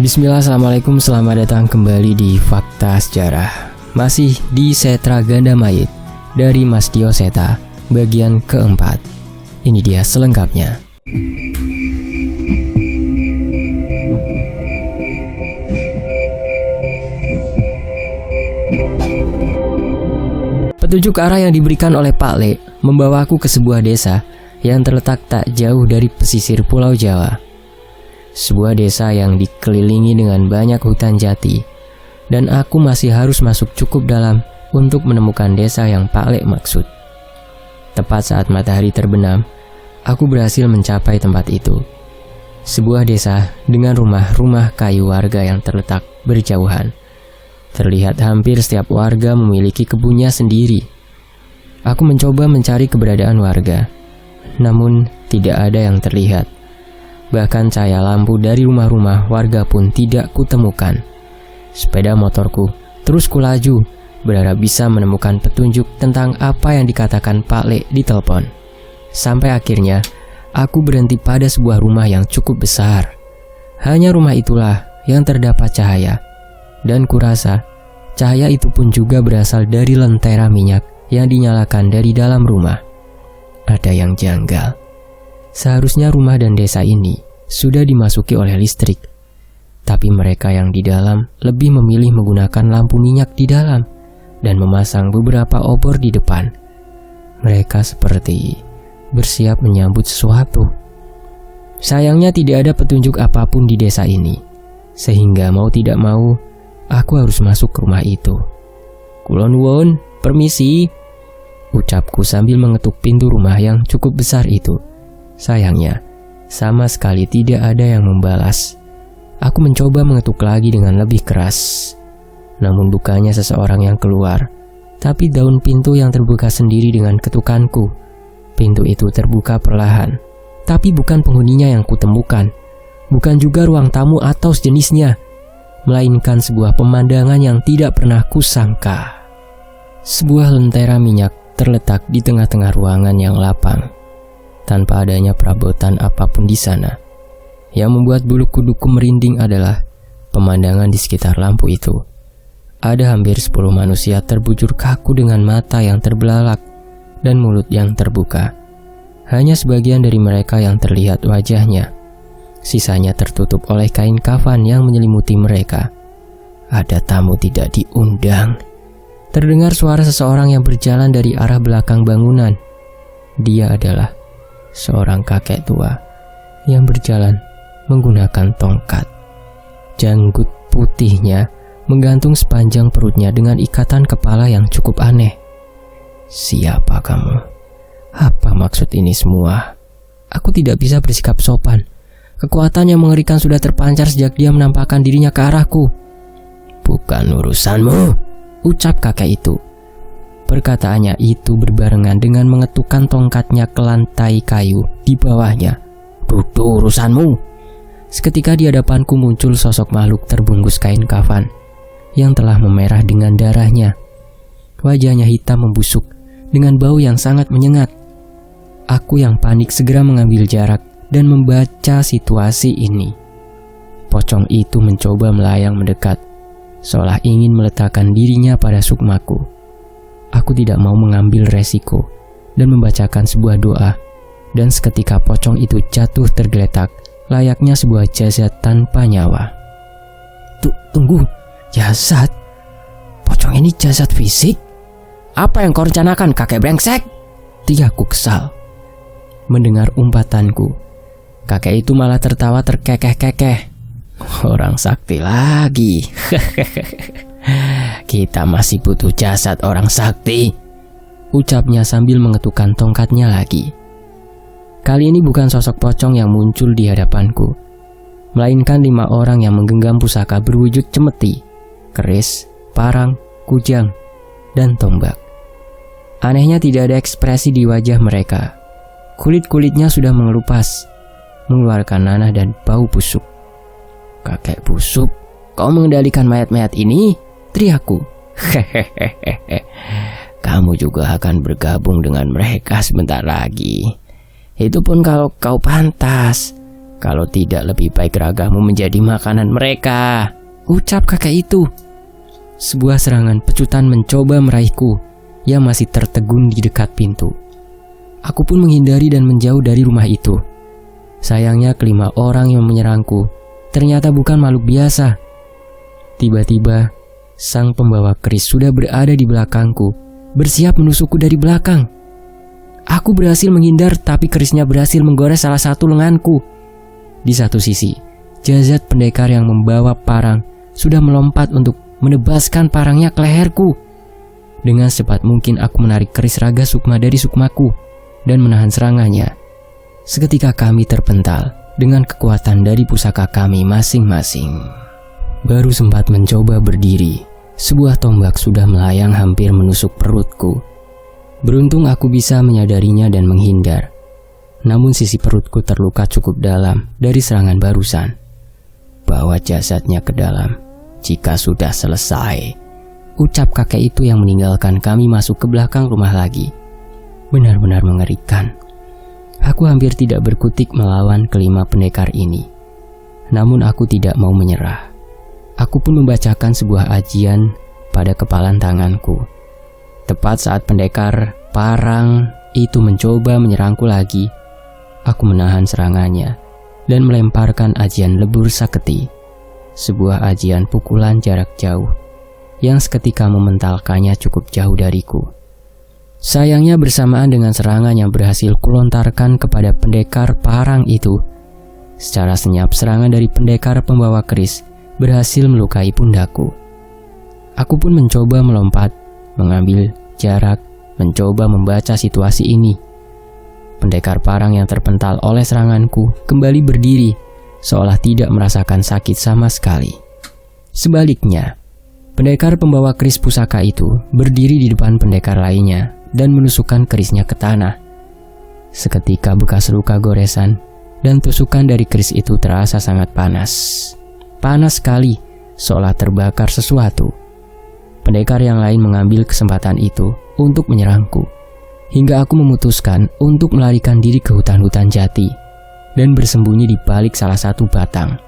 Bismillah, assalamualaikum, selamat datang kembali di Fakta Sejarah. Masih di Setra Ganda Mayit dari Mas Dio Seta, bagian keempat. Ini dia selengkapnya. Petunjuk arah yang diberikan oleh Pak Le membawaku ke sebuah desa yang terletak tak jauh dari pesisir Pulau Jawa. Sebuah desa yang dikelilingi dengan banyak hutan jati, dan aku masih harus masuk cukup dalam untuk menemukan desa yang Pak Le maksud. Tepat saat matahari terbenam, aku berhasil mencapai tempat itu. Sebuah desa dengan rumah-rumah kayu warga yang terletak berjauhan. Terlihat hampir setiap warga memiliki kebunnya sendiri. Aku mencoba mencari keberadaan warga, namun tidak ada yang terlihat. Bahkan cahaya lampu dari rumah-rumah warga pun tidak kutemukan. Sepeda motorku terus kulaju, berharap bisa menemukan petunjuk tentang apa yang dikatakan Pak Le di telepon. Sampai akhirnya, aku berhenti pada sebuah rumah yang cukup besar. Hanya rumah itulah yang terdapat cahaya. Dan kurasa, cahaya itu pun juga berasal dari lentera minyak yang dinyalakan dari dalam rumah. Ada yang janggal. Seharusnya rumah dan desa ini sudah dimasuki oleh listrik, tapi mereka yang di dalam lebih memilih menggunakan lampu minyak di dalam dan memasang beberapa obor di depan. Mereka seperti bersiap menyambut sesuatu. Sayangnya tidak ada petunjuk apapun di desa ini, sehingga mau tidak mau aku harus masuk ke rumah itu. "Kulon won, permisi," ucapku sambil mengetuk pintu rumah yang cukup besar itu. Sayangnya, sama sekali tidak ada yang membalas. Aku mencoba mengetuk lagi dengan lebih keras. Namun bukannya seseorang yang keluar, tapi daun pintu yang terbuka sendiri dengan ketukanku. Pintu itu terbuka perlahan, tapi bukan penghuninya yang kutemukan. Bukan juga ruang tamu atau sejenisnya, melainkan sebuah pemandangan yang tidak pernah kusangka. Sebuah lentera minyak terletak di tengah-tengah ruangan yang lapang, tanpa adanya perabotan apapun di sana. Yang membuat bulu kuduku merinding adalah pemandangan di sekitar lampu itu. Ada hampir 10 manusia terbujur kaku dengan mata yang terbelalak dan mulut yang terbuka. Hanya sebagian dari mereka yang terlihat wajahnya. Sisanya tertutup oleh kain kafan yang menyelimuti mereka. Ada tamu tidak diundang. Terdengar suara seseorang yang berjalan dari arah belakang bangunan. Dia adalah seorang kakek tua yang berjalan menggunakan tongkat. Janggut putihnya menggantung sepanjang perutnya dengan ikatan kepala yang cukup aneh. "Siapa kamu? Apa maksud ini semua?" Aku tidak bisa bersikap sopan. Kekuatan yang mengerikan sudah terpancar sejak dia menampakkan dirinya ke arahku. "Bukan urusanmu," ucap kakek itu. Perkataannya itu berbarengan dengan mengetukkan tongkatnya ke lantai kayu di bawahnya. "Itu urusanmu." Seketika di hadapanku muncul sosok makhluk terbungkus kain kafan yang telah memerah dengan darahnya. Wajahnya hitam membusuk dengan bau yang sangat menyengat. Aku yang panik segera mengambil jarak dan membaca situasi ini. Pocong itu mencoba melayang mendekat, seolah ingin meletakkan dirinya pada sukmaku. Aku tidak mau mengambil resiko dan membacakan sebuah doa, dan seketika pocong itu jatuh tergeletak layaknya sebuah jasad tanpa nyawa. Tunggu, jasad? Pocong ini jasad fisik? Apa yang kau rencanakan, kakek brengsek?" teriakku kesal. Mendengar umpatanku, kakek itu malah tertawa terkekeh-kekeh. "Orang sakti lagi." "Kita masih butuh jasad orang sakti," ucapnya sambil mengetukkan tongkatnya lagi. Kali ini bukan sosok pocong yang muncul di hadapanku, melainkan 5 orang yang menggenggam pusaka berwujud cemeti, keris, parang, kujang, dan tombak. Anehnya tidak ada ekspresi di wajah mereka. Kulit-kulitnya sudah mengelupas, mengeluarkan nanah dan bau busuk. "Kakek busuk, kau mengendalikan mayat-mayat ini?" teriakku. "Hehehe, kamu juga akan bergabung dengan mereka sebentar lagi. Itu pun kalau kau pantas. Kalau tidak, lebih baik ragamu menjadi makanan mereka, ucap kakek itu. Sebuah serangan pecutan mencoba meraihku yang masih tertegun di dekat pintu. Aku pun menghindari dan menjauh dari rumah itu. Sayangnya kelima orang yang menyerangku ternyata bukan makhluk biasa. Tiba-tiba, sang pembawa keris sudah berada di belakangku, bersiap menusukku dari belakang. Aku berhasil menghindar, tapi kerisnya berhasil menggores salah satu lenganku. Di satu sisi, jasad pendekar yang membawa parang sudah melompat untuk menebaskan parangnya ke leherku. Dengan secepat mungkin aku menarik keris raga sukma dari sukmaku dan menahan serangannya. Seketika kami terpental dengan kekuatan dari pusaka kami masing-masing. Baru sempat mencoba berdiri, sebuah tombak sudah melayang hampir menusuk perutku. Beruntung aku bisa menyadarinya dan menghindar. Namun sisi perutku terluka cukup dalam dari serangan barusan. Bawa jasadnya ke dalam jika sudah selesai, ucap kakek itu yang meninggalkan kami masuk ke belakang rumah lagi. Benar-benar mengerikan. Aku hampir tidak berkutik melawan kelima pendekar ini. Namun aku tidak mau menyerah. Aku pun membacakan sebuah ajian pada kepalan tanganku. Tepat saat pendekar parang itu mencoba menyerangku lagi, aku menahan serangannya dan melemparkan ajian lebur saketi, sebuah ajian pukulan jarak jauh yang seketika mementalkannya cukup jauh dariku. Sayangnya bersamaan dengan serangan yang berhasil kulontarkan kepada pendekar parang itu, secara senyap serangan dari pendekar pembawa keris berhasil melukai pundakku. Aku pun mencoba melompat, mengambil jarak, mencoba membaca situasi ini. Pendekar parang yang terpental oleh seranganku kembali berdiri, seolah tidak merasakan sakit sama sekali. Sebaliknya, pendekar pembawa keris pusaka itu berdiri di depan pendekar lainnya dan menusukkan kerisnya ke tanah. Seketika bekas luka goresan dan tusukan dari keris itu terasa sangat panas. Panas sekali, seolah terbakar sesuatu. Pendekar yang lain mengambil kesempatan itu untuk menyerangku, hingga aku memutuskan untuk melarikan diri ke hutan-hutan jati dan bersembunyi di balik salah satu batang.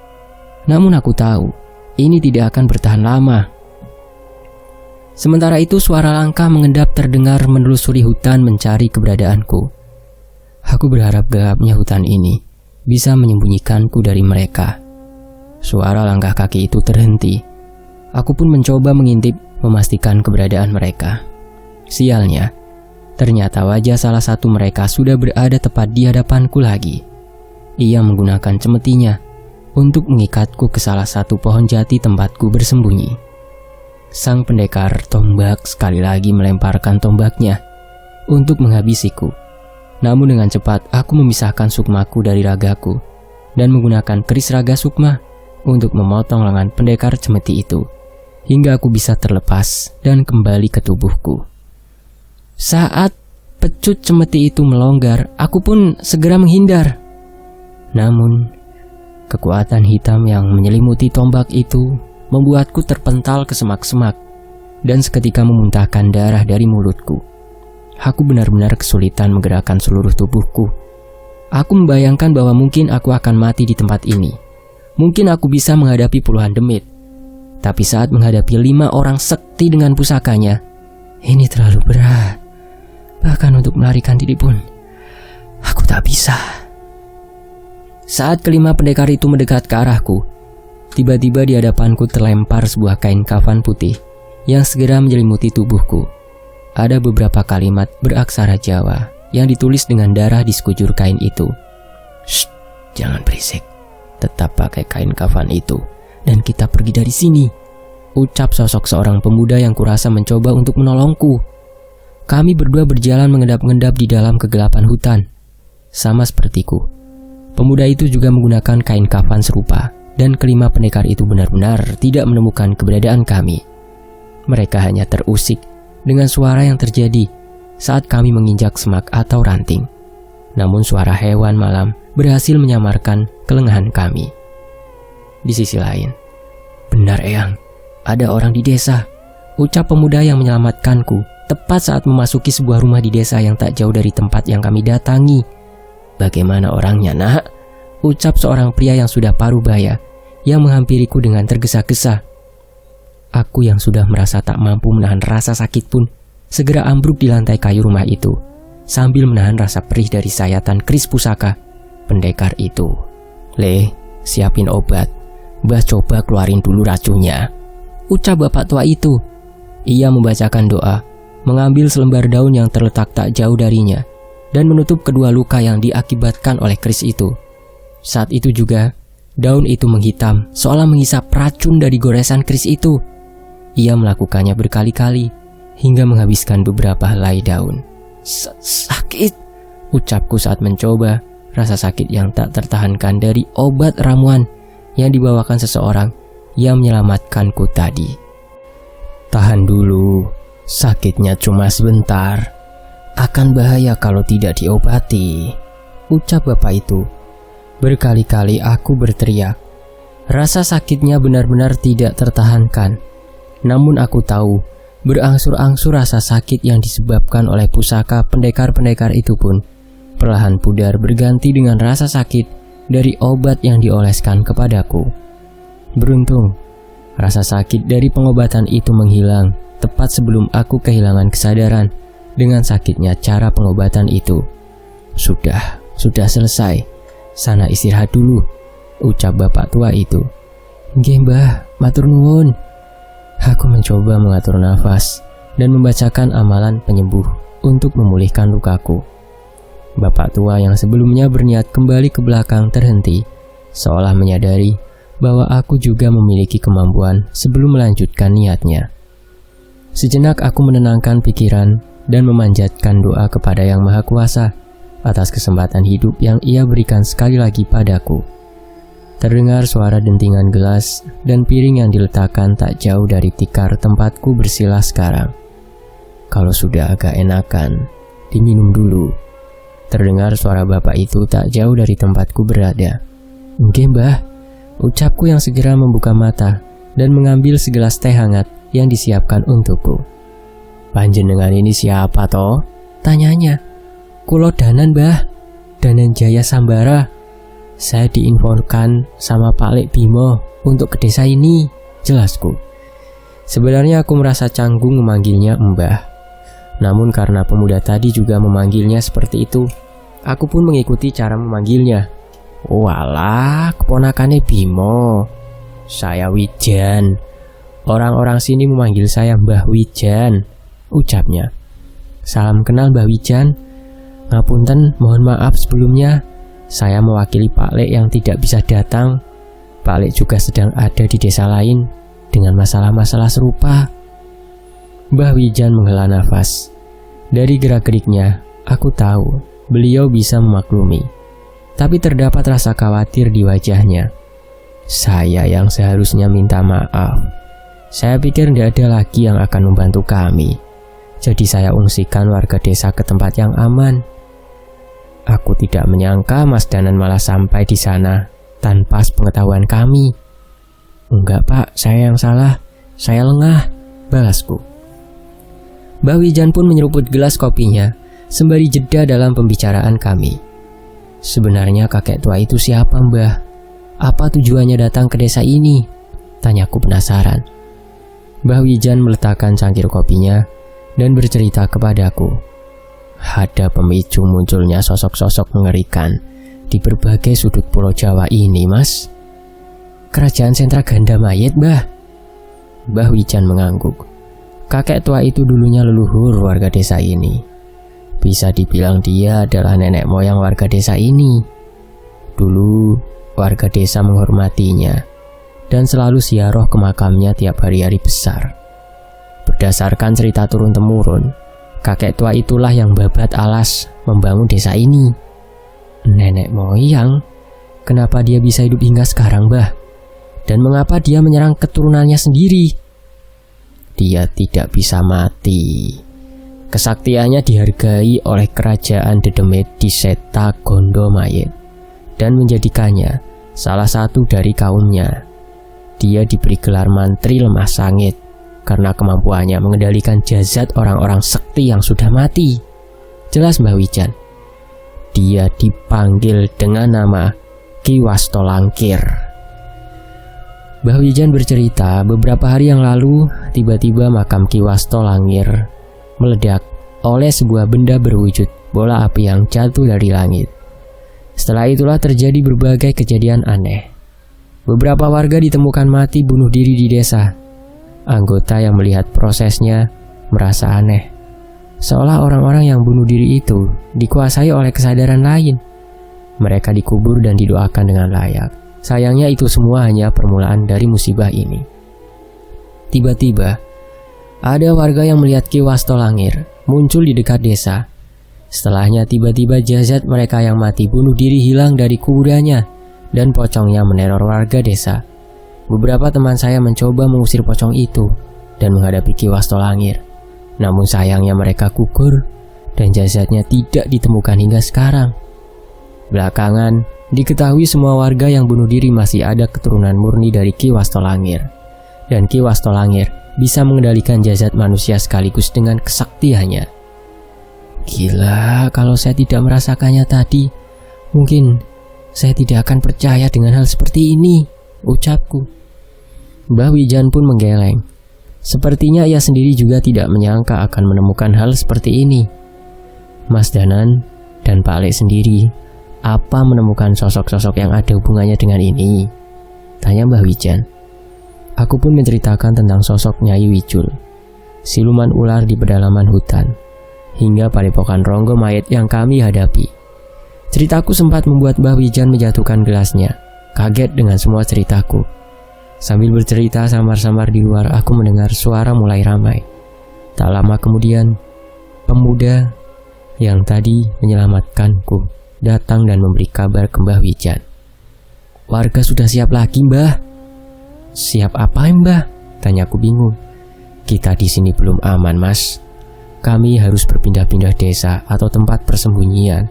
Namun aku tahu, ini tidak akan bertahan lama. Sementara itu suara langkah mengendap terdengar menelusuri hutan mencari keberadaanku. Aku berharap gelapnya hutan ini bisa menyembunyikanku dari mereka. Suara langkah kaki itu terhenti. Aku pun mencoba mengintip memastikan keberadaan mereka. Sialnya, ternyata wajah salah satu mereka sudah berada tepat di hadapanku lagi. Ia menggunakan cemetinya untuk mengikatku ke salah satu pohon jati tempatku bersembunyi. Sang pendekar tombak sekali lagi melemparkan tombaknya untuk menghabisiku. Namun dengan cepat aku memisahkan sukmaku dari ragaku dan menggunakan keris raga sukma untuk memotong lengan pendekar cemeti itu, hingga aku bisa terlepas dan kembali ke tubuhku. Saat pecut cemeti itu melonggar, aku pun segera menghindar. Namun, kekuatan hitam yang menyelimuti tombak itu membuatku terpental ke semak-semak dan seketika memuntahkan darah dari mulutku. Aku benar-benar kesulitan menggerakkan seluruh tubuhku. Aku membayangkan bahwa mungkin aku akan mati di tempat ini. Mungkin aku bisa menghadapi puluhan demit. Tapi saat menghadapi 5 orang sekti dengan pusakanya, ini terlalu berat. Bahkan untuk melarikan diri pun, aku tak bisa. Saat kelima pendekar itu mendekat ke arahku, tiba-tiba di hadapanku terlempar sebuah kain kafan putih yang segera menyelimuti tubuhku. Ada beberapa kalimat beraksara Jawa yang ditulis dengan darah di sekujur kain itu. Shh, jangan berisik. Tetap pakai kain kafan itu dan kita pergi dari sini, ucap sosok seorang pemuda yang kurasa mencoba untuk menolongku. Kami berdua berjalan mengendap-endap di dalam kegelapan hutan. Sama sepertiku, pemuda itu juga menggunakan kain kafan serupa dan kelima pendekar itu benar-benar tidak menemukan keberadaan kami. Mereka hanya terusik dengan suara yang terjadi saat kami menginjak semak atau ranting. Namun suara hewan malam berhasil menyamarkan kelengahan kami. Di sisi lain, benar Eyang, ada orang di desa, ucap pemuda yang menyelamatkanku tepat saat memasuki sebuah rumah di desa yang tak jauh dari tempat yang kami datangi. Bagaimana orangnya, nak? ucap seorang pria yang sudah paruh baya yang menghampiriku dengan tergesa-gesa. Aku yang sudah merasa tak mampu menahan rasa sakit pun segera ambruk di lantai kayu rumah itu sambil menahan rasa perih dari sayatan keris pusaka pendekar itu. "Le, siapin obat. Mbah coba keluarin dulu racunnya," ucap bapak tua itu. Ia membacakan doa, mengambil selembar daun yang terletak tak jauh darinya, dan menutup kedua luka yang diakibatkan oleh keris itu. Saat itu juga, daun itu menghitam, seolah menghisap racun dari goresan keris itu. Ia melakukannya berkali-kali, hingga menghabiskan beberapa helai daun. "Sakit," ucapku saat mencoba rasa sakit yang tak tertahankan dari obat ramuan yang dibawakan seseorang yang menyelamatkanku tadi. "Tahan dulu, sakitnya cuma sebentar. Akan bahaya kalau tidak diobati," ucap bapak itu. Berkali-kali aku berteriak. Rasa sakitnya benar-benar tidak tertahankan. Namun aku tahu, berangsur-angsur rasa sakit yang disebabkan oleh pusaka pendekar-pendekar itu pun perlahan pudar berganti dengan rasa sakit dari obat yang dioleskan kepadaku. Beruntung, rasa sakit dari pengobatan itu menghilang tepat sebelum aku kehilangan kesadaran dengan sakitnya cara pengobatan itu. Sudah selesai. Sana istirahat dulu," ucap bapak tua itu. "Nggih Mbah, matur nuwun." Aku mencoba mengatur nafas dan membacakan amalan penyembuh untuk memulihkan lukaku. Bapak tua yang sebelumnya berniat kembali ke belakang terhenti, seolah menyadari bahwa aku juga memiliki kemampuan sebelum melanjutkan niatnya. Sejenak aku menenangkan pikiran dan memanjatkan doa kepada Yang Maha Kuasa atas kesempatan hidup yang Ia berikan sekali lagi padaku. Terdengar suara dentingan gelas dan piring yang diletakkan tak jauh dari tikar tempatku bersila sekarang. Kalau sudah agak enakan, diminum dulu. Terdengar suara bapak itu tak jauh dari tempatku berada. "Nggih Mbah," ucapku yang segera membuka mata dan mengambil segelas teh hangat yang disiapkan untukku. "Panjenengan ini siapa toh?" tanyanya. "Kulo Danan Mbah, Danan Jaya Sambara. Saya diinfokan sama Pak Lek Bimo untuk ke desa ini," jelasku. Sebenarnya aku merasa canggung memanggilnya Mbah. Namun karena pemuda tadi juga memanggilnya seperti itu, aku pun mengikuti cara memanggilnya. "Walah, keponakannya Bimo. Saya Wijan. Orang-orang sini memanggil saya Mbah Wijan," ucapnya. "Salam kenal Mbah Wijan. Ngapunten, mohon maaf sebelumnya. Saya mewakili Pak Lek yang tidak bisa datang. Pak Lek juga sedang ada di desa lain dengan masalah-masalah serupa." Mbah Wijan menghela nafas. Dari gerak-geriknya, aku tahu beliau bisa memaklumi. Tapi terdapat rasa khawatir di wajahnya. Saya yang seharusnya minta maaf. Saya pikir tidak ada lagi yang akan membantu kami. Jadi saya ungsikan warga desa ke tempat yang aman. Aku tidak menyangka Mas Danan malah sampai di sana tanpa sepengetahuan kami. "Enggak Pak, saya yang salah. Saya lengah," balasku. Mbah Wijan pun menyeruput gelas kopinya sembari jeda dalam pembicaraan kami. "Sebenarnya kakek tua itu siapa Mbah? Apa tujuannya datang ke desa ini?" tanyaku penasaran. Mbah Wijan meletakkan cangkir kopinya dan bercerita kepadaku. "Ada pemicu munculnya sosok-sosok mengerikan di berbagai sudut pulau Jawa ini, Mas." "Kerajaan Sentra Ganda Mayit, Mbah." Mbah Wijan mengangguk. Kakek tua itu dulunya leluhur warga desa ini. Bisa dibilang dia adalah nenek moyang warga desa ini. Dulu, warga desa menghormatinya dan selalu ziarah ke makamnya tiap hari-hari besar. Berdasarkan cerita turun-temurun, kakek tua itulah yang babat alas membangun desa ini. Nenek moyang? Kenapa dia bisa hidup hingga sekarang, Mbah? Dan mengapa dia menyerang keturunannya sendiri? Dia tidak bisa mati. Kesaktiannya dihargai oleh kerajaan Dedemit di Seta Gondomayit dan menjadikannya salah satu dari kaumnya. Dia diberi gelar Mantri Lemah Sangit karena kemampuannya mengendalikan jasad orang-orang sekti yang sudah mati. Jelas Mbah Wijan. Dia dipanggil dengan nama Ki Wastolangkir. Mbah Wijan bercerita beberapa hari yang lalu tiba-tiba makam Ki Wastolangkir meledak oleh sebuah benda berwujud bola api yang jatuh dari langit. Setelah itulah terjadi berbagai kejadian aneh. Beberapa warga ditemukan mati bunuh diri di desa. Anggota yang melihat prosesnya merasa aneh, seolah orang-orang yang bunuh diri itu dikuasai oleh kesadaran lain. Mereka dikubur dan didoakan dengan layak. Sayangnya itu semua hanya permulaan dari musibah ini. Tiba-tiba ada warga yang melihat Ki Wastolangkir muncul di dekat desa. Setelahnya tiba-tiba jasad mereka yang mati bunuh diri hilang dari kuburannya dan pocongnya meneror warga desa. Beberapa teman saya mencoba mengusir pocong itu dan menghadapi Ki Wastolangkir. Namun sayangnya mereka gugur dan jasadnya tidak ditemukan hingga sekarang. Belakangan diketahui semua warga yang bunuh diri masih ada keturunan murni dari Ki Wastolangkir. Dan Ki Wastolangkir bisa mengendalikan jasad manusia sekaligus dengan kesaktiannya. Gila, kalau saya tidak merasakannya tadi, mungkin saya tidak akan percaya dengan hal seperti ini, ucapku. Mbah Wijan pun menggeleng. Sepertinya ia sendiri juga tidak menyangka akan menemukan hal seperti ini. Mas Danan dan Pak Lek sendiri, apa menemukan sosok-sosok yang ada hubungannya dengan ini? Tanya Mbah Wijan. Aku pun menceritakan tentang sosok Nyai Wijul, siluman ular di pedalaman hutan, hingga padepokan Ronggo mayat yang kami hadapi. Ceritaku sempat membuat Mbah Wijan menjatuhkan gelasnya, kaget dengan semua ceritaku. Sambil bercerita samar-samar di luar, aku mendengar suara mulai ramai. Tak lama kemudian, pemuda yang tadi menyelamatkanku datang dan memberi kabar ke Mbah Wijan. Warga sudah siap lagi, Mbah. Siap apa, Mbah? Tanyaku bingung. Kita di sini belum aman, Mas. Kami harus berpindah-pindah desa atau tempat persembunyian.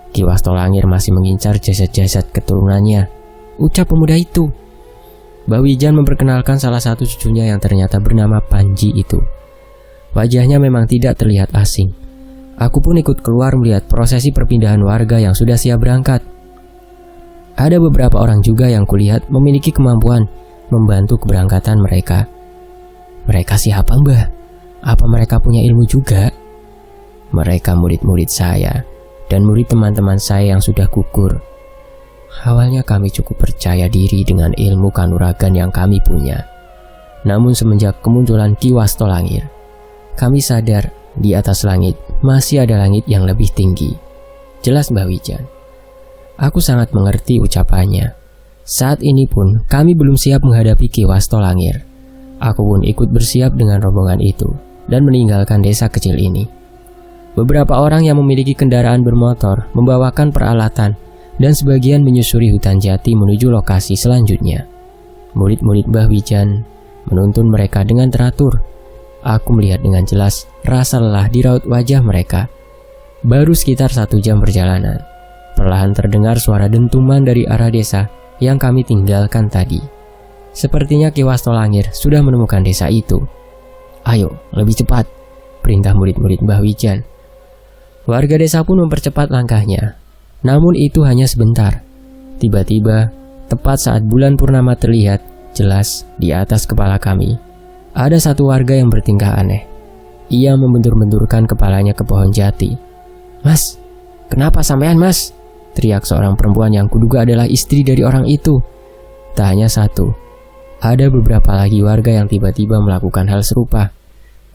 Ki Wastolangkir masih mengincar jasad-jasad keturunannya, ucap pemuda itu. Mbah Wijan memperkenalkan salah satu cucunya yang ternyata bernama Panji itu. Wajahnya memang tidak terlihat asing. Aku pun ikut keluar melihat prosesi perpindahan warga yang sudah siap berangkat. Ada beberapa orang juga yang kulihat memiliki kemampuan membantu keberangkatan mereka. Mereka siapa, Mbah? Apa mereka punya ilmu juga? Mereka murid-murid saya dan murid teman-teman saya yang sudah gugur. Awalnya kami cukup percaya diri dengan ilmu kanuragan yang kami punya. Namun semenjak kemunculan Ki Wastolangkir, kami sadar di atas langit masih ada langit yang lebih tinggi. Jelas Mbah Wijan. Aku sangat mengerti ucapannya. Saat ini pun kami belum siap menghadapi Ki Wastolangkir. Aku pun ikut bersiap dengan rombongan itu dan meninggalkan desa kecil ini. Beberapa orang yang memiliki kendaraan bermotor membawakan peralatan dan sebagian menyusuri hutan jati menuju lokasi selanjutnya. Murid-murid Mbah Wijan menuntun mereka dengan teratur. Aku melihat dengan jelas rasa lelah di raut wajah mereka. Baru sekitar 1 jam perjalanan, perlahan terdengar suara dentuman dari arah desa yang kami tinggalkan tadi. Sepertinya Ki Wastolangkir sudah menemukan desa itu. Ayo, lebih cepat, perintah murid-murid Mbah Wijan. Warga desa pun mempercepat langkahnya. Namun itu hanya sebentar. Tiba-tiba, tepat saat bulan purnama terlihat jelas di atas kepala kami, ada satu warga yang bertingkah aneh. Ia membentur-benturkan kepalanya ke pohon jati. Mas, kenapa sampean, Mas? Teriak seorang perempuan yang kuduga adalah istri dari orang itu. Tak hanya satu, ada beberapa lagi warga yang tiba-tiba melakukan hal serupa.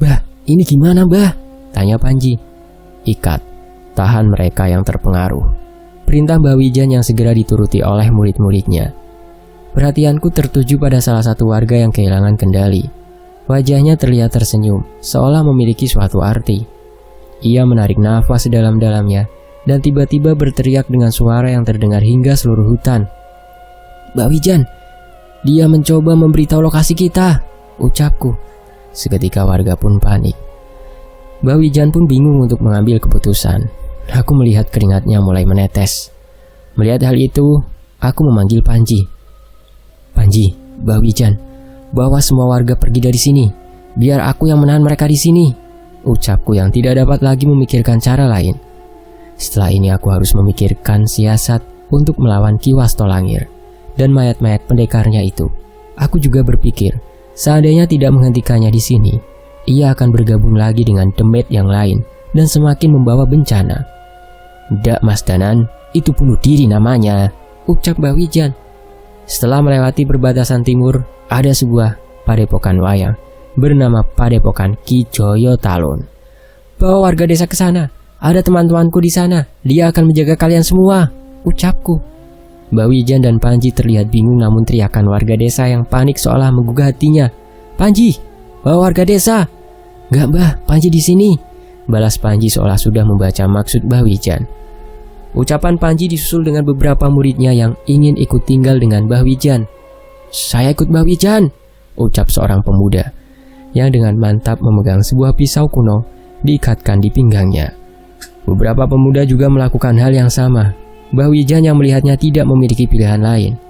Bah, ini gimana, Bah? Tanya Panji. Ikat, tahan mereka yang terpengaruh. Perintah Mbah Wijan yang segera dituruti oleh murid-muridnya. Perhatianku tertuju pada salah satu warga yang kehilangan kendali. Wajahnya terlihat tersenyum, seolah memiliki suatu arti. Ia menarik nafas sedalam-dalamnya dan tiba-tiba berteriak dengan suara yang terdengar hingga seluruh hutan. Mbah Wijan, dia mencoba memberitahu lokasi kita, ucapku. Seketika warga pun panik. Mbah Wijan pun bingung untuk mengambil keputusan. Aku melihat keringatnya mulai menetes. Melihat hal itu, aku memanggil Panji. Panji, Mbah Wijan, bawa semua warga pergi dari sini. Biar aku yang menahan mereka di sini, ucapku yang tidak dapat lagi memikirkan cara lain. Setelah ini aku harus memikirkan siasat untuk melawan Ki Wastolangir dan mayat-mayat pendekarnya itu. Aku juga berpikir, seandainya tidak menghentikannya di sini, ia akan bergabung lagi dengan demit yang lain dan semakin membawa bencana. "Ndak Mas Danan, itu bunuh diri namanya," ucap Mbah Wijan. Setelah melewati perbatasan timur, ada sebuah padepokan wayang bernama Padepokan Ki Joyo Talun. "Bawa warga desa ke sana. Ada teman-temanku di sana. Dia akan menjaga kalian semua," ucapku. Mbah Wijan dan Panji terlihat bingung, namun teriakan warga desa yang panik seolah menggugah hatinya. "Panji, bawa warga desa." "Enggak Mbah, Panji di sini," balas Panji seolah sudah membaca maksud Mbah Wijan. Ucapan Panji disusul dengan beberapa muridnya yang ingin ikut tinggal dengan Mbah Wijan. "Saya ikut Mbah Wijan," ucap seorang pemuda yang dengan mantap memegang sebuah pisau kuno diikatkan di pinggangnya. Beberapa pemuda juga melakukan hal yang sama. Mbah Wijan yang melihatnya tidak memiliki pilihan lain.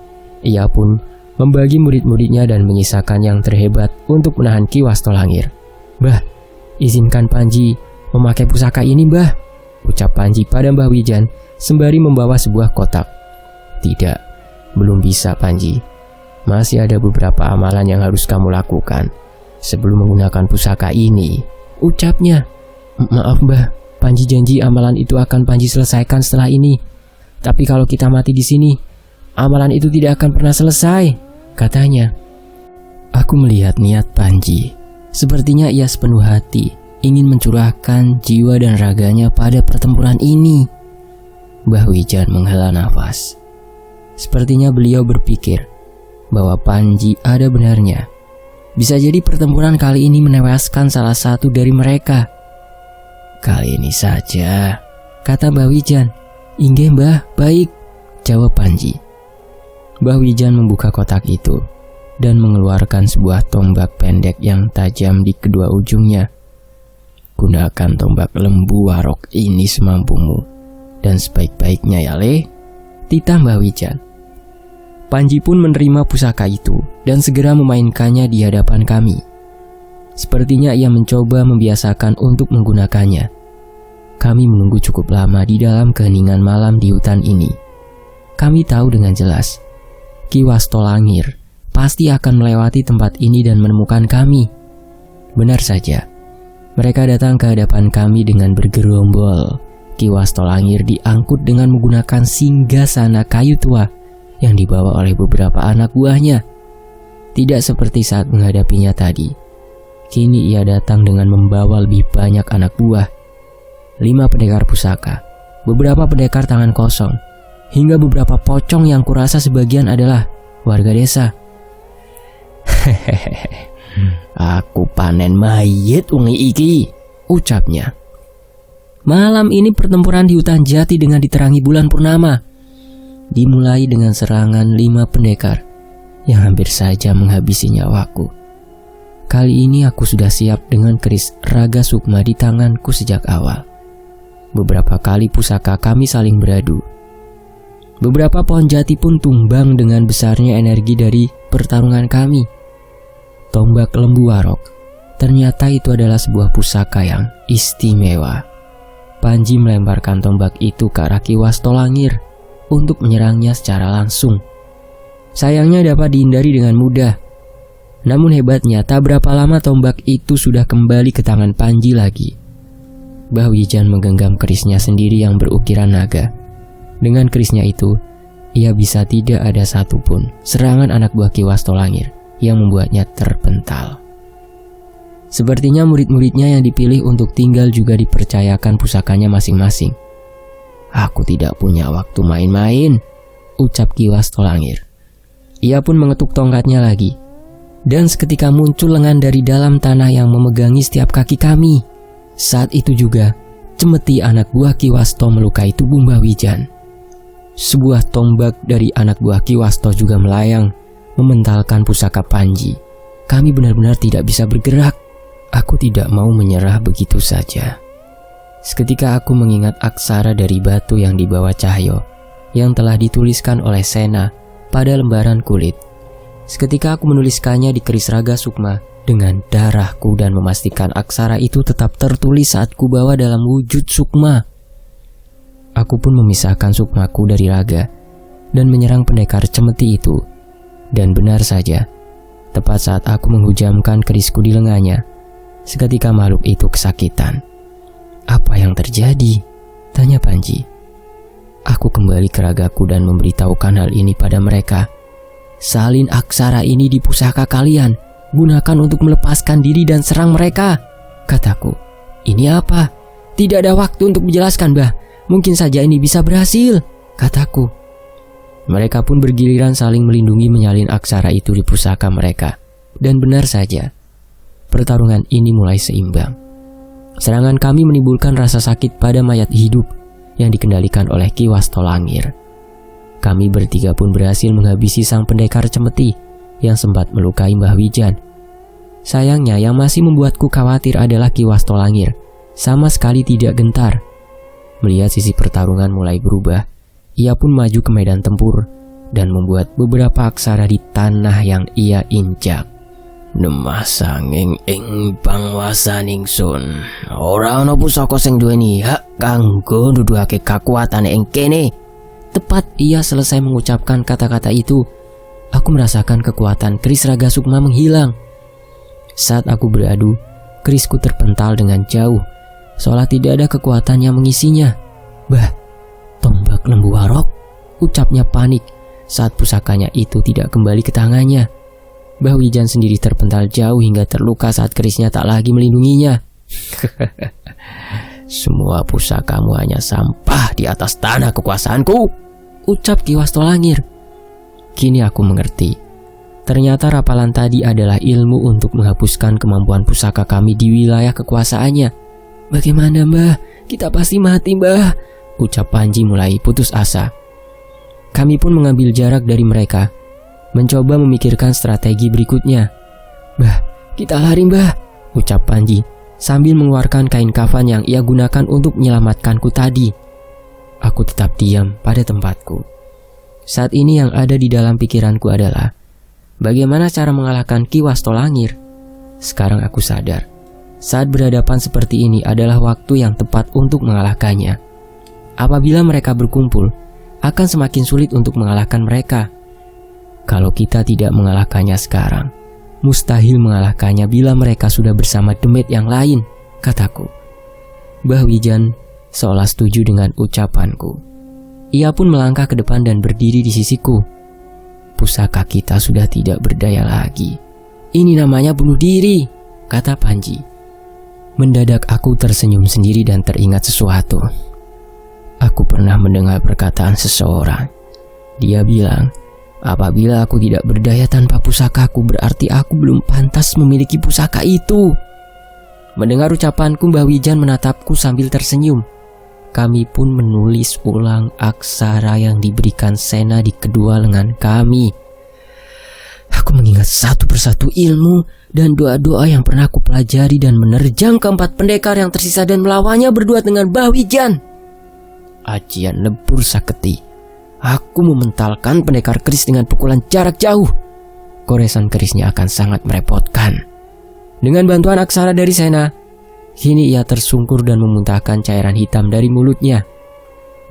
Ia pun membagi murid-muridnya dan menyisakan yang terhebat untuk menahan Ki Wastolangir. "Mbah, izinkan Panji memakai pusaka ini, Mbah," ucap Panji pada Mbah Wijan sembari membawa sebuah kotak. "Tidak, belum bisa Panji. Masih ada beberapa amalan yang harus kamu lakukan sebelum menggunakan pusaka ini," ucapnya. "Maaf Mbah, Panji janji amalan itu akan Panji selesaikan setelah ini. Tapi kalau kita mati di sini, amalan itu tidak akan pernah selesai," katanya. Aku melihat niat Panji. Sepertinya ia sepenuh hati ingin mencurahkan jiwa dan raganya pada pertempuran ini. Mbah Wijan menghela nafas. Sepertinya beliau berpikir bahwa Panji ada benarnya. Bisa jadi pertempuran kali ini menewaskan salah satu dari mereka. "Kali ini saja," kata Mbah Wijan. "Inggih Mbah, baik," jawab Panji. Mbah Wijan membuka kotak itu dan mengeluarkan sebuah tombak pendek yang tajam di kedua ujungnya. "Gunakan tombak lembu warok ini semampumu dan sebaik-baiknya ya Le," titah Mbah Wijan. Panji pun menerima pusaka itu dan segera memainkannya di hadapan kami. Sepertinya ia mencoba membiasakan untuk menggunakannya. Kami menunggu cukup lama di dalam keheningan malam di hutan ini. Kami tahu dengan jelas, Ki Wastolangir pasti akan melewati tempat ini dan menemukan kami. Benar saja, mereka datang ke hadapan kami dengan bergerombol. Ki Wastolangir diangkut dengan menggunakan singgasana kayu tua yang dibawa oleh beberapa anak buahnya. Tidak seperti saat menghadapinya tadi. Kini ia datang dengan membawa lebih banyak anak buah. 5 pendekar pusaka, beberapa pendekar tangan kosong, hingga beberapa pocong yang kurasa sebagian adalah warga desa. "Hehehe, aku panen mayit wengi iki," ucapnya. Malam ini pertempuran di hutan jati dengan diterangi bulan purnama. Dimulai dengan serangan 5 pendekar yang hampir saja menghabisi nyawaku. Kali ini aku sudah siap dengan keris Raga Sukma di tanganku sejak awal. Beberapa kali pusaka kami saling beradu. Beberapa pohon jati pun tumbang dengan besarnya energi dari pertarungan kami. Tombak lembu warok, ternyata itu adalah sebuah pusaka yang istimewa. Panji melemparkan tombak itu ke arah Ki Wastolangir untuk menyerangnya secara langsung. Sayangnya dapat dihindari dengan mudah. Namun hebatnya, tak berapa lama tombak itu sudah kembali ke tangan Panji lagi. Mbah Wijan menggenggam kerisnya sendiri yang berukiran naga. Dengan kerisnya itu, ia bisa tidak ada satupun serangan anak buah Ki Wastolangir yang membuatnya terpental. Sepertinya murid-muridnya yang dipilih untuk tinggal juga dipercayakan pusakanya masing-masing. "Aku tidak punya waktu main-main," ucap Ki Wastolangir. Ia pun mengetuk tongkatnya lagi. Dan seketika muncul lengan dari dalam tanah yang memegangi setiap kaki kami. Saat itu juga, cemeti anak buah Ki Wasto melukai tubuh Mbah Wijan. Sebuah tombak dari anak buah Ki Wasto juga melayang, mementalkan pusaka Panji. Kami benar-benar tidak bisa bergerak. Aku tidak mau menyerah begitu saja. Seketika aku mengingat aksara dari batu yang dibawa Cahyo, yang telah dituliskan oleh Sena pada lembaran kulit. Seketika aku menuliskannya di keris Raga Sukma dengan darahku dan memastikan aksara itu tetap tertulis saat ku bawa dalam wujud sukma. Aku pun memisahkan sukmaku dari raga dan menyerang pendekar cemeti itu. Dan benar saja, tepat saat aku menghujamkan kerisku di lengannya, seketika makhluk itu kesakitan. "Apa yang terjadi?" tanya Panji. Aku kembali ke ragaku dan memberitahukan hal ini pada mereka. "Salin aksara ini di pusaka kalian. Gunakan untuk melepaskan diri dan serang mereka," kataku. "Ini apa?" "Tidak ada waktu untuk menjelaskan, Bah. Mungkin saja ini bisa berhasil," kataku. Mereka pun bergiliran saling melindungi menyalin aksara itu di pusaka mereka. Dan benar saja, pertarungan ini mulai seimbang. Serangan kami menimbulkan rasa sakit pada mayat hidup yang dikendalikan oleh Ki Wastolangir. Kami bertiga pun berhasil menghabisi sang pendekar cemeti yang sempat melukai Mbah Wijan. Sayangnya yang masih membuatku khawatir adalah Ki Wastolangir. Sama sekali tidak gentar. Melihat sisi pertarungan mulai berubah, ia pun maju ke medan tempur dan membuat beberapa aksara di tanah yang ia injak. "Nemasanging ing pangwasaning sun, ora ana pusaka sing duweni hak kanggo nuduhake kakuatane ing kene." Tepat ia selesai mengucapkan kata-kata itu, aku merasakan kekuatan keris Raga Sukma menghilang. Saat aku beradu, kerisku terpental dengan jauh, seolah tidak ada kekuatan yang mengisinya. "Bah, tombak lembu warok," ucapnya panik saat pusakanya itu tidak kembali ke tangannya. Mbah Wijan sendiri terpental jauh hingga terluka saat kerisnya tak lagi melindunginya. "Semua pusakamu hanya sampah di atas tanah kekuasaanku," ucap Ki Wastolangir. Kini aku mengerti. Ternyata rapalan tadi adalah ilmu untuk menghapuskan kemampuan pusaka kami di wilayah kekuasaannya. "Bagaimana, Mbah? Kita pasti mati, Mbah," ucap Panji mulai putus asa. Kami pun mengambil jarak dari mereka, mencoba memikirkan strategi berikutnya. "Bah, kita lari, Mbah," ucap Panji sambil mengeluarkan kain kafan yang ia gunakan untuk menyelamatkanku tadi. Aku tetap diam pada tempatku. Saat ini yang ada di dalam pikiranku adalah bagaimana cara mengalahkan Ki Wastolangir. Sekarang aku sadar, saat berhadapan seperti ini adalah waktu yang tepat untuk mengalahkannya. Apabila mereka berkumpul, akan semakin sulit untuk mengalahkan mereka. Kalau kita tidak mengalahkannya sekarang, mustahil mengalahkannya bila mereka sudah bersama demit yang lain, kataku. Mbah Wijan seolah setuju dengan ucapanku. Ia pun melangkah ke depan dan berdiri di sisiku. "Pusaka kita sudah tidak berdaya lagi. Ini namanya bunuh diri," kata Panji. Mendadak aku tersenyum sendiri dan teringat sesuatu. Aku pernah mendengar perkataan seseorang. Dia bilang, apabila aku tidak berdaya tanpa pusakaku, berarti aku belum pantas memiliki pusaka itu. Mendengar ucapanku, Mbah Wijan menatapku sambil tersenyum. Kami pun menulis ulang aksara yang diberikan Sena di kedua lengan kami. Aku mengingat satu persatu ilmu dan doa-doa yang pernah aku pelajari dan menerjang keempat pendekar yang tersisa dan melawannya berdua dengan Mbah Wijan. Ajian lebur saketi. Aku mementalkan pendekar keris dengan pukulan jarak jauh. Goresan kerisnya akan sangat merepotkan. Dengan bantuan aksara dari Sena, kini ia tersungkur dan memuntahkan cairan hitam dari mulutnya.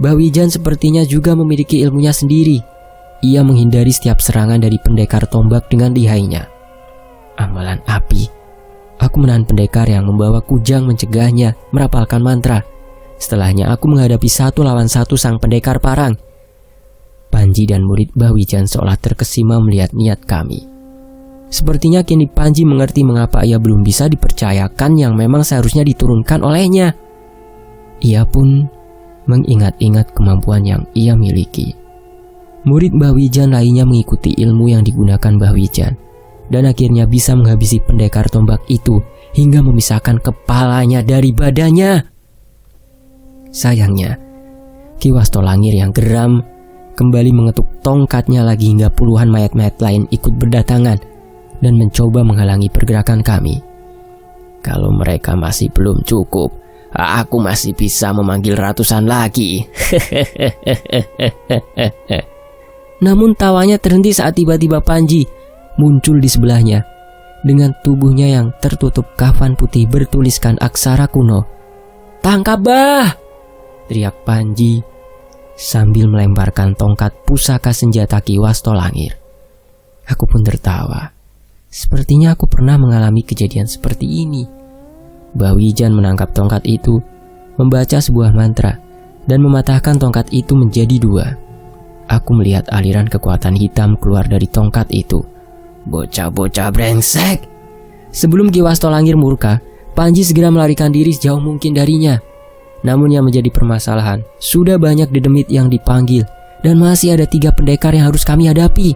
Mbah Wijan sepertinya juga memiliki ilmunya sendiri. Ia menghindari setiap serangan dari pendekar tombak dengan lihainya. Amalan api. Aku menahan pendekar yang membawa kujang mencegahnya merapalkan mantra. Setelahnya aku menghadapi 1 lawan 1 sang pendekar parang. Panji dan murid Mbah Wijan seolah terkesima melihat niat kami. Sepertinya kini Panji mengerti mengapa ia belum bisa dipercayakan yang memang seharusnya diturunkan olehnya. Ia pun mengingat-ingat kemampuan yang ia miliki. Murid Mbah Wijan lainnya mengikuti ilmu yang digunakan Mbah Wijan dan akhirnya bisa menghabisi pendekar tombak itu hingga memisahkan kepalanya dari badannya. Sayangnya, Ki Wastolangir yang geram kembali mengetuk tongkatnya lagi hingga puluhan mayat-mayat lain ikut berdatangan dan mencoba menghalangi pergerakan kami. Kalau mereka masih belum cukup, aku masih bisa memanggil ratusan lagi. Namun tawanya terhenti saat tiba-tiba Panji muncul di sebelahnya dengan tubuhnya yang tertutup kafan putih bertuliskan aksara kuno. "Tangkap, Bah!" teriak Panji. sambil melemparkan tongkat pusaka senjata Ki Wastolangir. Aku pun tertawa. Sepertinya aku pernah mengalami kejadian seperti ini. Mbah Wijan menangkap tongkat itu, membaca sebuah mantra, dan mematahkan tongkat itu menjadi 2. Aku melihat aliran kekuatan hitam keluar dari tongkat itu. Bocah-bocah brengsek! Sebelum Ki Wastolangir murka, Panji segera melarikan diri sejauh mungkin darinya. Namun yang menjadi permasalahan, sudah banyak dedemit yang dipanggil, dan masih ada 3 pendekar yang harus kami hadapi.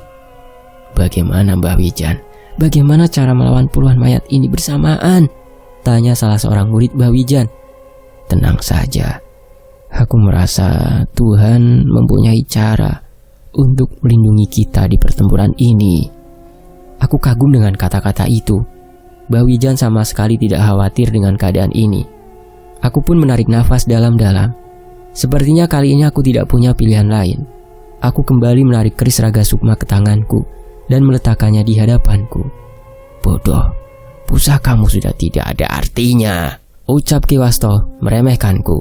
Bagaimana Mbah Wijan? Bagaimana cara melawan puluhan mayat ini bersamaan? Tanya salah seorang murid Mbah Wijan. Tenang saja. Aku merasa Tuhan mempunyai cara untuk melindungi kita di pertempuran ini. Aku kagum dengan kata-kata itu. Mbah Wijan sama sekali tidak khawatir dengan keadaan ini. Aku pun menarik nafas dalam-dalam. Sepertinya kali ini aku tidak punya pilihan lain. Aku kembali menarik keris Raga Sukma ke tanganku dan meletakkannya di hadapanku. Bodoh, pusakamu sudah tidak ada artinya, ucap Ki Wasto meremehkanku.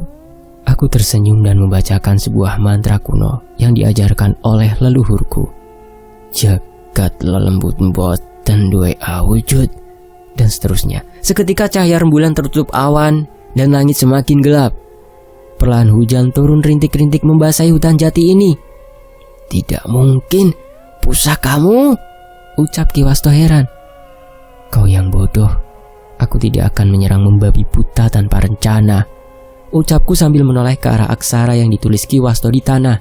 Aku tersenyum dan membacakan sebuah mantra kuno yang diajarkan oleh leluhurku. Jagat lelembut boten duwe awujud, dan seterusnya. Seketika cahaya rembulan tertutup awan dan langit semakin gelap. Perlahan hujan turun rintik-rintik membasahi hutan jati ini. Tidak mungkin, pusakamu, ucap Ki Wasto heran. Kau yang bodoh, aku tidak akan menyerang membabi buta tanpa rencana, ucapku sambil menoleh ke arah aksara yang ditulis Ki Wasto di tanah.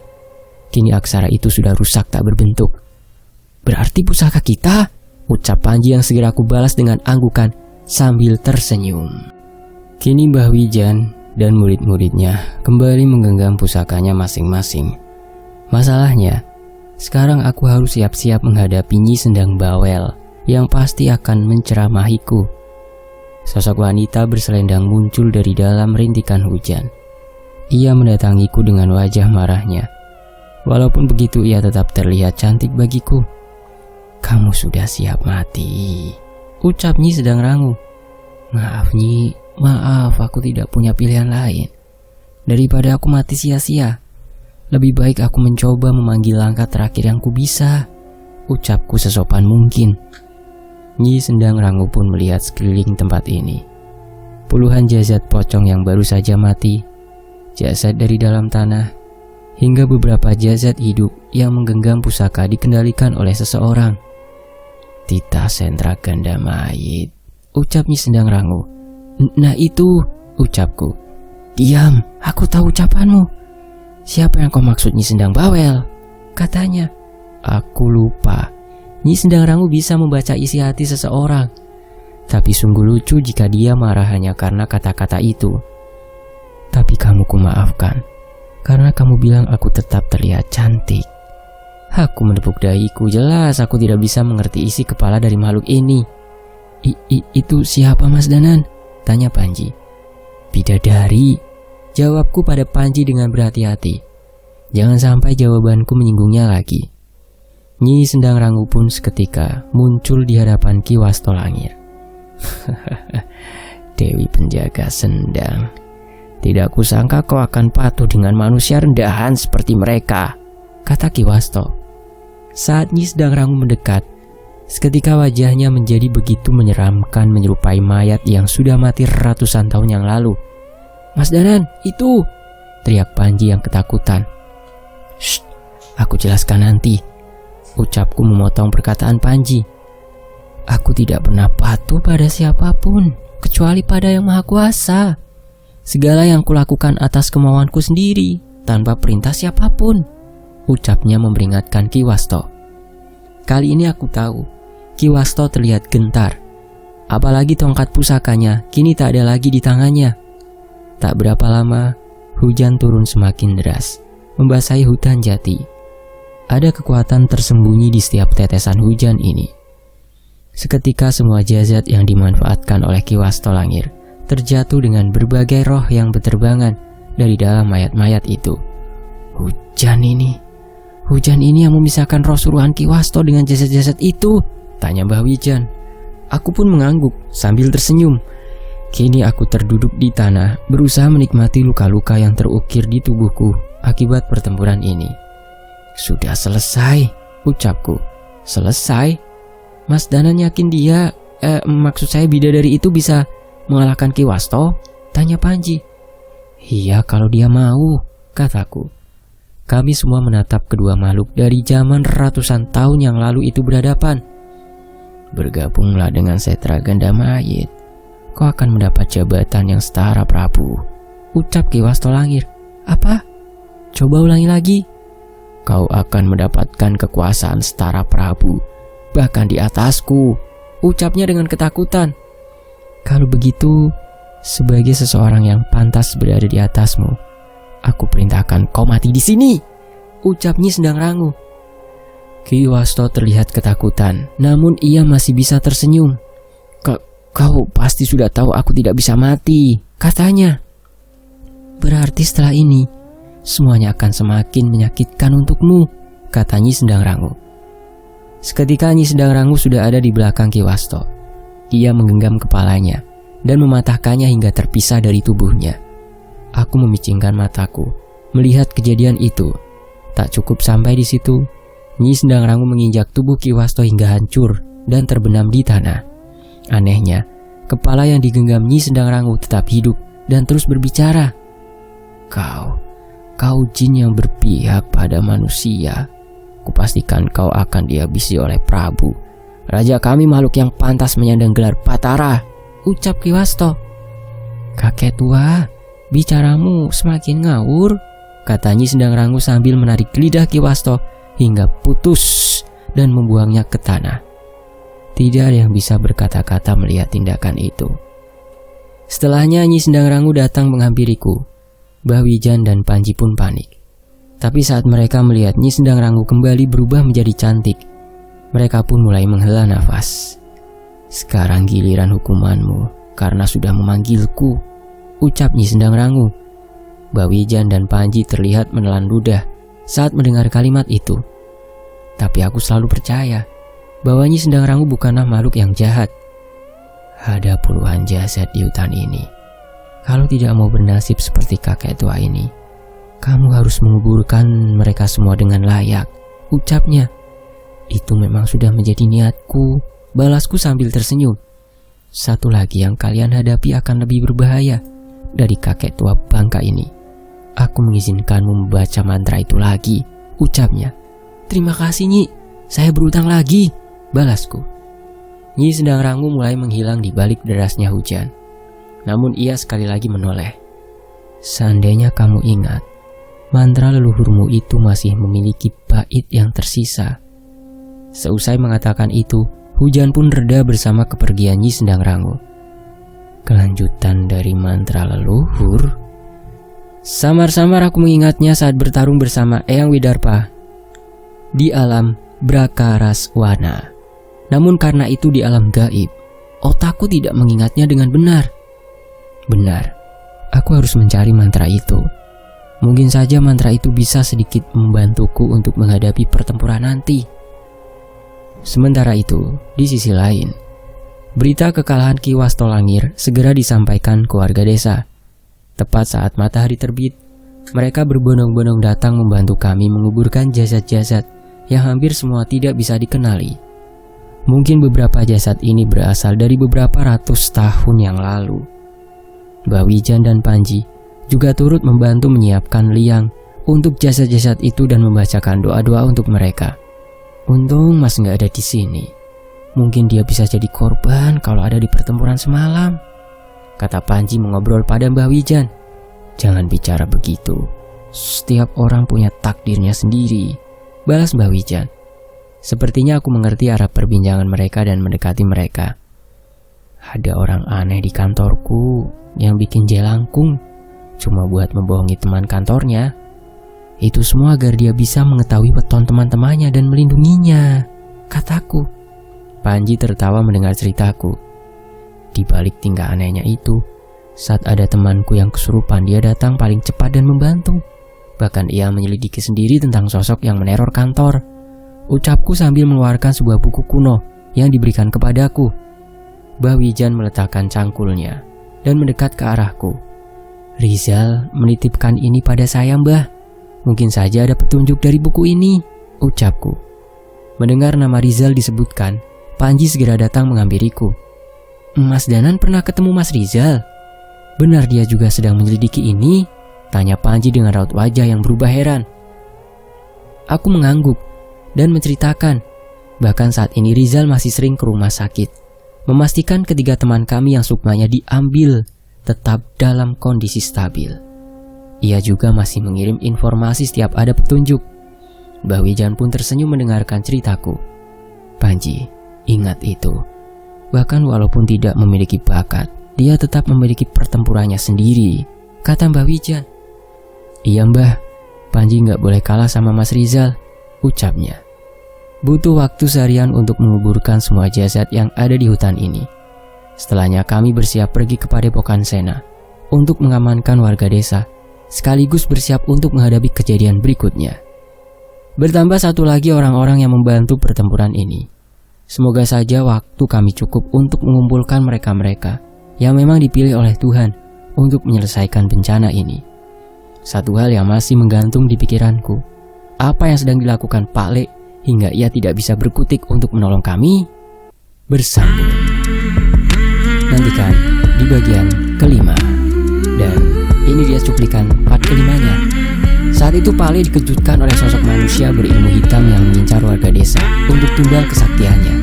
Kini aksara itu sudah rusak tak berbentuk. Berarti pusaka kita, ucap Panji yang segera aku balas dengan anggukan sambil tersenyum. Kini Mbah Wijan dan murid-muridnya kembali menggenggam pusakanya masing-masing. Masalahnya, sekarang aku harus siap-siap menghadapi Nyi Sendang Bawel yang pasti akan menceramahiku. Sosok wanita berselendang muncul dari dalam rintikan hujan. Ia mendatangiku dengan wajah marahnya. Walaupun begitu ia tetap terlihat cantik bagiku. Kamu sudah siap mati, ucap Nyi Sendang Rangu. Maaf Nyi, maaf aku tidak punya pilihan lain. Daripada aku mati sia-sia, lebih baik aku mencoba memanggil langkah terakhir yang ku bisa, ucapku sesopan mungkin. Nyi Sendang Rangu pun melihat sekeliling tempat ini. Puluhan jasad pocong yang baru saja mati, jasad dari dalam tanah, hingga beberapa jasad hidup yang menggenggam pusaka dikendalikan oleh seseorang. Titah Sentra Ganda Mayit, ucap Nyi Sendang Rangu. Nah itu, ucapku. Diam, aku tahu ucapanmu. Siapa yang kau maksud Nyi Sendang Bawel? Katanya. Aku lupa. Nyi Sendang Rangu bisa membaca isi hati seseorang. Tapi sungguh lucu jika dia marah hanya karena kata-kata itu. Tapi kamu kumaafkan, karena kamu bilang aku tetap terlihat cantik. Aku menepuk dahiku, jelas aku tidak bisa mengerti isi kepala dari makhluk ini. Itu siapa Mas Danan? Tanya Panji. Bidadari, jawabku pada Panji dengan berhati-hati. Jangan sampai jawabanku menyinggungnya lagi. Nyi Sendang Rangu pun seketika muncul di hadapan Ki Wastolangir. Dewi penjaga sendang, tidak kusangka kau akan patuh dengan manusia rendahan seperti mereka, kata Ki Wasto. Saat Nyi Sendang Rangu mendekat, seketika wajahnya menjadi begitu menyeramkan, menyerupai mayat yang sudah mati ratusan tahun yang lalu. Mas Danan, itu! Teriak Panji yang ketakutan. Shh, aku jelaskan nanti, ucapku memotong perkataan Panji. Aku tidak pernah patuh pada siapapun, kecuali pada Yang Maha Kuasa. Segala yang kulakukan atas kemauanku sendiri, tanpa perintah siapapun, ucapnya memperingatkan Ki Wasto. Kali ini aku tahu, Ki Wasto terlihat gentar. Apalagi tongkat pusakanya kini tak ada lagi di tangannya. Tak berapa lama, hujan turun semakin deras, membasahi hutan jati. Ada kekuatan tersembunyi di setiap tetesan hujan ini. Seketika semua jasad yang dimanfaatkan oleh Ki Wastolangir terjatuh dengan berbagai roh yang berterbangan dari dalam mayat-mayat itu. Hujan ini yang memisahkan roh suruhan Ki Wasto dengan jasad-jasad itu, tanya Mbah Wijan. Aku pun mengangguk sambil tersenyum. Kini aku terduduk di tanah, berusaha menikmati luka-luka yang terukir di tubuhku akibat pertempuran ini. Sudah selesai, ucapku. Selesai? Mas Danan yakin maksud saya bidadari itu bisa mengalahkan Ki Wasto? Tanya Panji. Iya, kalau dia mau, kataku. Kami semua menatap kedua makhluk dari zaman ratusan tahun yang lalu itu berhadapan. Bergabunglah dengan Setra Gandhamayit. Kau akan mendapat jabatan yang setara, Prabu, ucap Ki Wasto Langir. Apa? Coba ulangi lagi. Kau akan mendapatkan kekuasaan setara Prabu, bahkan di atasku, ucapnya dengan ketakutan. Kalau begitu, sebagai seseorang yang pantas berada di atasmu, aku perintahkan kau mati di sini, ucap Nyi Sendang Rangu. Ki Wasto terlihat ketakutan, namun ia masih bisa tersenyum. Kau pasti sudah tahu aku tidak bisa mati, katanya. Berarti setelah ini, semuanya akan semakin menyakitkan untukmu, kata Nyi Sendang Rangu. Seketika Nyi Sendang Rangu sudah ada di belakang Ki Wasto. Ia menggenggam kepalanya dan mematahkannya hingga terpisah dari tubuhnya. Aku memicingkan mataku melihat kejadian itu. Tak cukup sampai di situ, Nyi Sendang Rangu menginjak tubuh Ki Wasto hingga hancur dan terbenam di tanah. Anehnya, kepala yang digenggam Nyi Sendang Rangu tetap hidup dan terus berbicara. Kau jin yang berpihak pada manusia. Kupastikan kau akan dihabisi oleh Prabu, raja kami, makhluk yang pantas menyandang gelar Batara, ucap Ki Wasto. Kakek tua, bicaramu semakin ngawur, kata Nyi Sendang Rangu sambil menarik lidah Ki Wasto hingga putus dan membuangnya ke tanah. Tidak ada yang bisa berkata-kata melihat tindakan itu. Setelahnya Nyi Sendang Rangu datang menghampiriku. Mbah Wijan dan Panji pun panik. Tapi saat mereka melihat Nyi Sendang Rangu kembali berubah menjadi cantik, mereka pun mulai menghela nafas. Sekarang giliran hukumanmu karena sudah memanggilku, ucap Nyi Sendang Rangu. Mbah Wijan dan Panji terlihat menelan ludah saat mendengar kalimat itu. Tapi aku selalu percaya bahwa Nyi Sendang Rangu bukanlah makhluk yang jahat. Ada puluhan jasad di hutan ini. Kalau tidak mau bernasib seperti kakek tua ini, kamu harus menguburkan mereka semua dengan layak, ucapnya. Itu memang sudah menjadi niatku, balasku sambil tersenyum. Satu lagi yang kalian hadapi akan lebih berbahaya dari kakek tua bangka ini. Aku mengizinkanmu membaca mantra itu lagi, ucapnya. Terima kasih Nyi, saya berutang lagi, balasku. Nyi Sendang Rangu mulai menghilang di balik derasnya hujan. Namun ia sekali lagi menoleh. Seandainya kamu ingat, mantra leluhurmu itu masih memiliki bait yang tersisa. Seusai mengatakan itu, hujan pun reda bersama kepergian Nyi Sendang Rangu. Kelanjutan dari mantra leluhur? Samar-samar aku mengingatnya saat bertarung bersama Eyang Widarpa di alam Brakaraswana. Namun karena itu di alam gaib, otakku tidak mengingatnya dengan benar. Benar, aku harus mencari mantra itu. Mungkin saja mantra itu bisa sedikit membantuku untuk menghadapi pertempuran nanti. Sementara itu, di sisi lain, berita kekalahan Ki Wasto Langir segera disampaikan ke warga desa. Tepat saat matahari terbit, mereka berbondong-bondong datang membantu kami menguburkan jasad-jasad yang hampir semua tidak bisa dikenali. Mungkin beberapa jasad ini berasal dari beberapa ratus tahun yang lalu. Mbah Wijan dan Panji juga turut membantu menyiapkan liang untuk jasad-jasad itu dan membacakan doa-doa untuk mereka. Untung Mas nggak ada di sini. Mungkin dia bisa jadi korban kalau ada di pertempuran semalam, kata Panji mengobrol pada Mbah Wijan. Jangan bicara begitu. Setiap orang punya takdirnya sendiri, balas Mbah Wijan. Sepertinya aku mengerti arah perbincangan mereka dan mendekati mereka. Ada orang aneh di kantorku yang bikin jelangkung cuma buat membohongi teman kantornya. Itu semua agar dia bisa mengetahui weton teman-temannya dan melindunginya, kataku. Panji tertawa mendengar ceritaku. Di balik tingkah anehnya itu, saat ada temanku yang kesurupan, dia datang paling cepat dan membantu. Bahkan ia menyelidiki sendiri tentang sosok yang meneror kantor, ucapku sambil mengeluarkan sebuah buku kuno yang diberikan kepadaku. Mbah Wijan meletakkan cangkulnya dan mendekat ke arahku. Rizal menitipkan ini pada saya, Mbah. Mungkin saja ada petunjuk dari buku ini, ucapku. Mendengar nama Rizal disebutkan, Panji segera datang menghampiriku. Mas Danan pernah ketemu Mas Rizal? Benar dia juga sedang menyelidiki ini? Tanya Panji dengan raut wajah yang berubah heran. Aku mengangguk dan menceritakan, bahkan saat ini Rizal masih sering ke rumah sakit, memastikan ketiga teman kami yang sukmanya diambil tetap dalam kondisi stabil. Ia juga masih mengirim informasi setiap ada petunjuk. Mbah Wijan pun tersenyum mendengarkan ceritaku. Panji, ingat itu. Bahkan walaupun tidak memiliki bakat, dia tetap memiliki pertempurannya sendiri, kata Mbah Wijan. Iya Mbah, Panji gak boleh kalah sama Mas Rizal, ucapnya. Butuh waktu seharian untuk menguburkan semua jasad yang ada di hutan ini. Setelahnya kami bersiap pergi ke Padepokan Sena untuk mengamankan warga desa, sekaligus bersiap untuk menghadapi kejadian berikutnya. Bertambah satu lagi orang-orang yang membantu pertempuran ini. Semoga saja waktu kami cukup untuk mengumpulkan mereka-mereka yang memang dipilih oleh Tuhan untuk menyelesaikan bencana ini. Satu hal yang masih menggantung di pikiranku, apa yang sedang dilakukan Pak Lek hingga ia tidak bisa berkutik untuk menolong kami? Bersambung. Nantikan di bagian kelima. Dan ini dia cuplikan part kelimanya. Saat itu Pak Lek dikejutkan oleh sosok manusia berilmu hitam yang mengincar warga desa untuk tumbal kesaktiannya.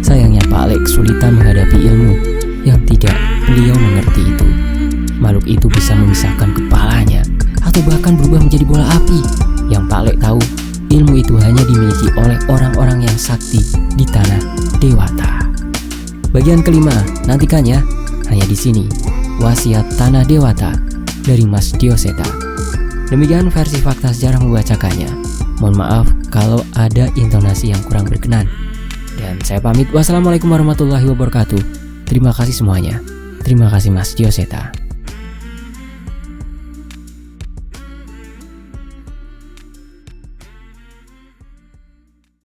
Sayangnya Pak Lek kesulitan menghadapi ilmu yang tidak beliau mengerti itu. Makhluk itu bisa memisahkan kepalanya atau bahkan berubah menjadi bola api. Yang Pak Lek tahu, ilmu itu hanya dimiliki oleh orang-orang yang sakti di tanah Dewata. Bagian kelima, nantikan ya, hanya di sini. Wasiat Tanah Dewata dari Mas Dioseta. Demikian versi fakta sejarah membacakannya. Mohon maaf kalau ada intonasi yang kurang berkenan. Dan saya pamit. Wassalamualaikum warahmatullahi wabarakatuh. Terima kasih semuanya. Terima kasih Mas Dioseta.